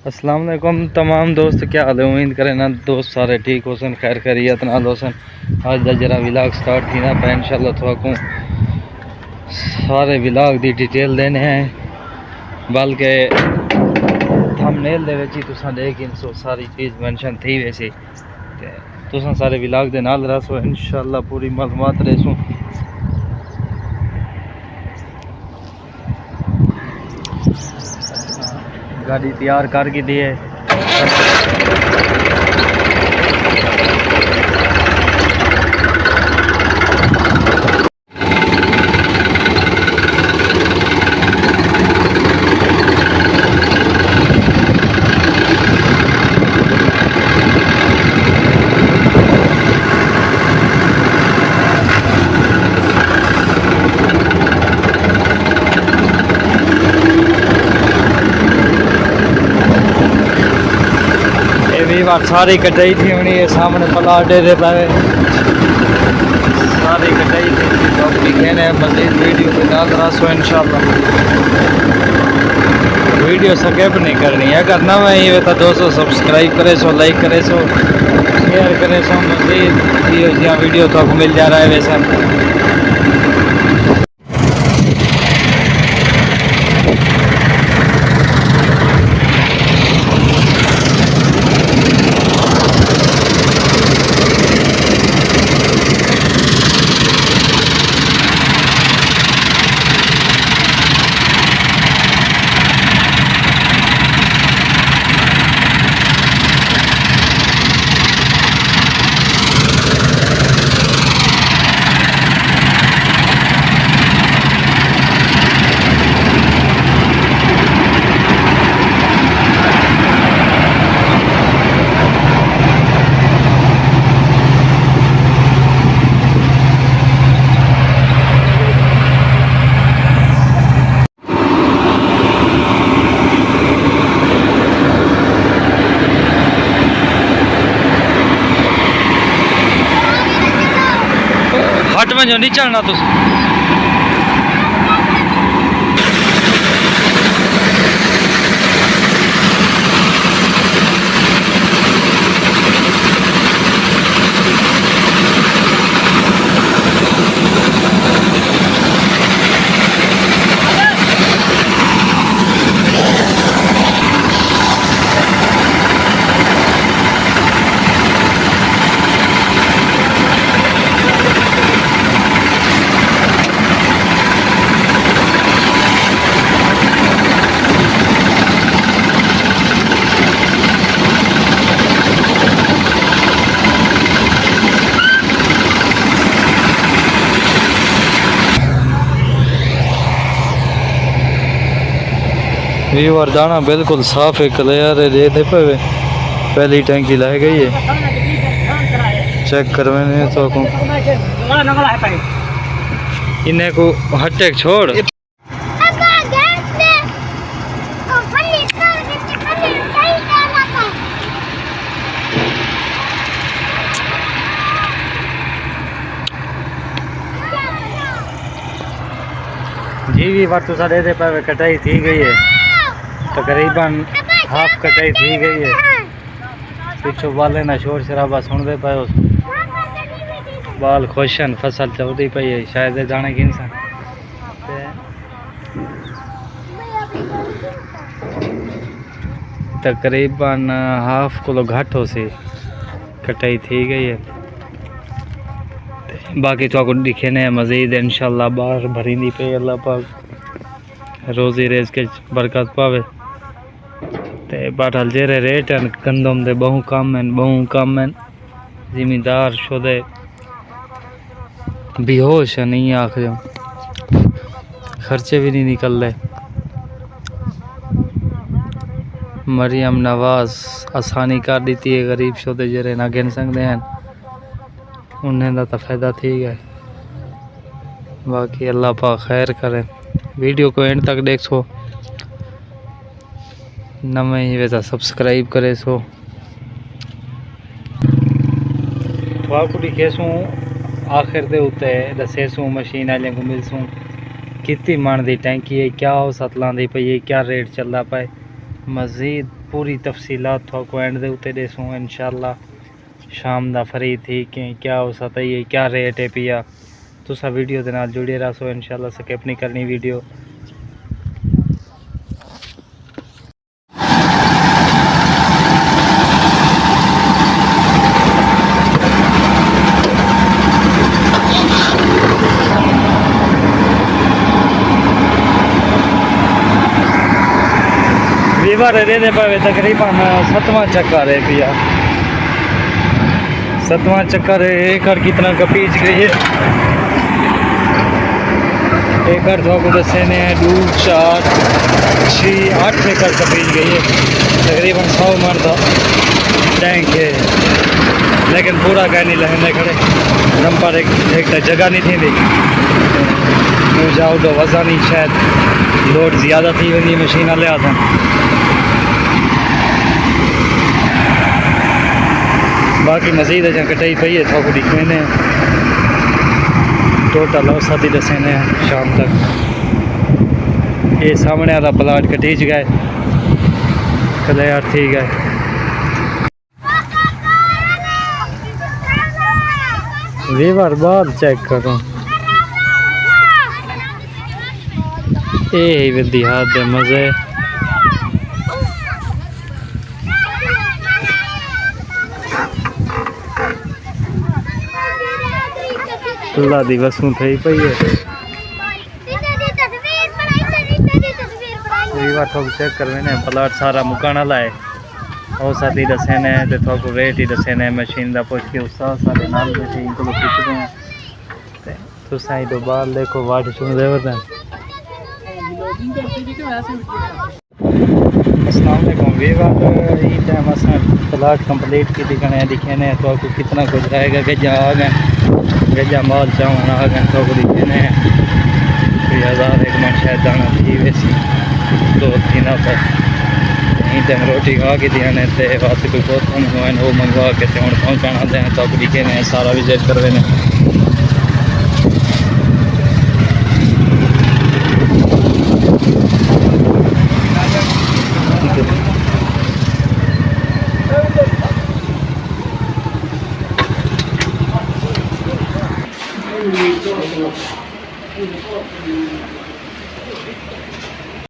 अस्सलाम वालेकुम तमाम दोस्त, क्या हाल है? उम्मीद करें ना दोस्त सारे ठीक हो सन, खैर खैरियत नाल हो सन। आज दा जरा विलाग स्टार्ट थी ना पे इंशाल्लाह थोड़ा सारे विलाग दी डिटेल देने हैं, बल्कि थंबनेल दे विच ही तुसां लेकिन सो सारी चीज़ मेंशन थी वैसे ते तुसां सारे विलाग दे नाल रहो इंशाल्लाह पूरी मालूमात रेसो। गाड़ी तैयार कर की दी है। बार सारी कटाई थी होनी है, सामने पलाटे दे पे सारी कटाई थी तो लिखे ने मजीद वीडियो के नाल रसो इंशाल्लाह। वीडियो स्किप नहीं करनी है, करना मैं ये तो दोस्तों सब्सक्राइब करे सो, लाइक करे सो, शेयर करे सो, मजीद ये वीडियो तो आपको मिल जा रहा है वैसे। हट वजो नहीं चढ़ना तुम। व्यूअर दाना बिल्कुल साफ है, क्लियर है, दे पे पहली टंकी लाई गई है, चेक करवाने तो इन्हें को हटे छोड़। जी भी वर्तु साढ़े दे पे कटाई थी गई है, तकरीबन हाफ कटाई थी गई है। पिछू वाले ना शोर शराबा सुनते पे, बाल खुशन, फसल चलती पई है, शायद जाने की इंसान तकरीबन हाफ को घट हो सी कटाई थी गई है। बाकी तो आपको दिखे ने मजीद इंशाल्लाह बाहर भरी पे, अल्लाह पाक रोजी रेज के बरकत पावे। ते बाठल जेरे रेट हैं गंदम दे बहु कम हैं, जिमीदार शुदे बेहोश है, नहीं आख जाओ, खर्चे भी नहीं निकल रहे। मरियम नवाज आसानी कर दी है, गरीब शुदे जेरे ना गिन सकते हैं, उन्हें तो फायदा ठीक है। बाकी अल्लाह पाक खैर करे। वीडियो को एंड तक देखो, नवे ही वैसा सब्सक्राइब करे सो। दिखेसू आखिर दे उत्ते दसेसू मशीन वाले को मिलसू कितनी मन की टैंकी है, क्या औसत लाँदी पई है, क्या रेट चलता पाए, मज़ीद पूरी तफसीलात थोको एंड दे उत्ते देसूँ इंशाल्लाह। शाम दा फ्री थी कि क्या हो सकता है, क्या रेट है पिया, तुसा वीडियो दे नाल जुड़े रहो इंशाल्लाह। स्किप नहीं करनी वीडियो। वीवर रहने पावे तकरीबन 7वां चक्कर है पिया। 7वां चक्कर है। एकड़ कितना का पीच गई है? एकड़ तो आपको दसे ने 2 4 6 8 एकड़ का पीच गई है। तकरीबन 100 मरदा टैंक है, लेकिन पूरा कह नहीं लहने खड़े दम पर एक जगह नहीं थी जाओ तो वजह नहीं, शायद लोड ज़्यादा थी वही मशीन ले आता। बाकी मजीद अजा कटाई पई है थोड़ी दिखने टोटल और 7 दसे ने शाम तक। ये सामने वाला प्लाट कटीच गए क्लियर थी गए। वीवर बाल चेक करो, ये विधि हाथ दे मजे। अल्लाह दी वसूं थई पई है। वीवर थोक चेक करवे ने प्लाट सारा मुकान वाला है और साथी दसे ने ते थोक रेट ही दसे ने। मशीन दा पुछ के उस्ताद सारे नाल बैठे इनको पूछते हैं ते तुसा ही दो बाल देखो वाट सुन दे वरना। अस्सलाम वालेकुम वीवर, ई टाइम असां प्लाट कंप्लीट की दिखे ने तो आपको कितना कुछ रहेगा। गजा आ गए, गजा माल चावल आ गए तो दिखे ने 1000 एक मन शायद दाना थी वैसी 2-3 पर यहीं टाइम रोटी खा के दिया ने ते वास्ते कोई बहुत कम हुआ है वो मंगवा के हूँ पहुँचाना दें तो दिखे ने सारा विजिट करवे ने।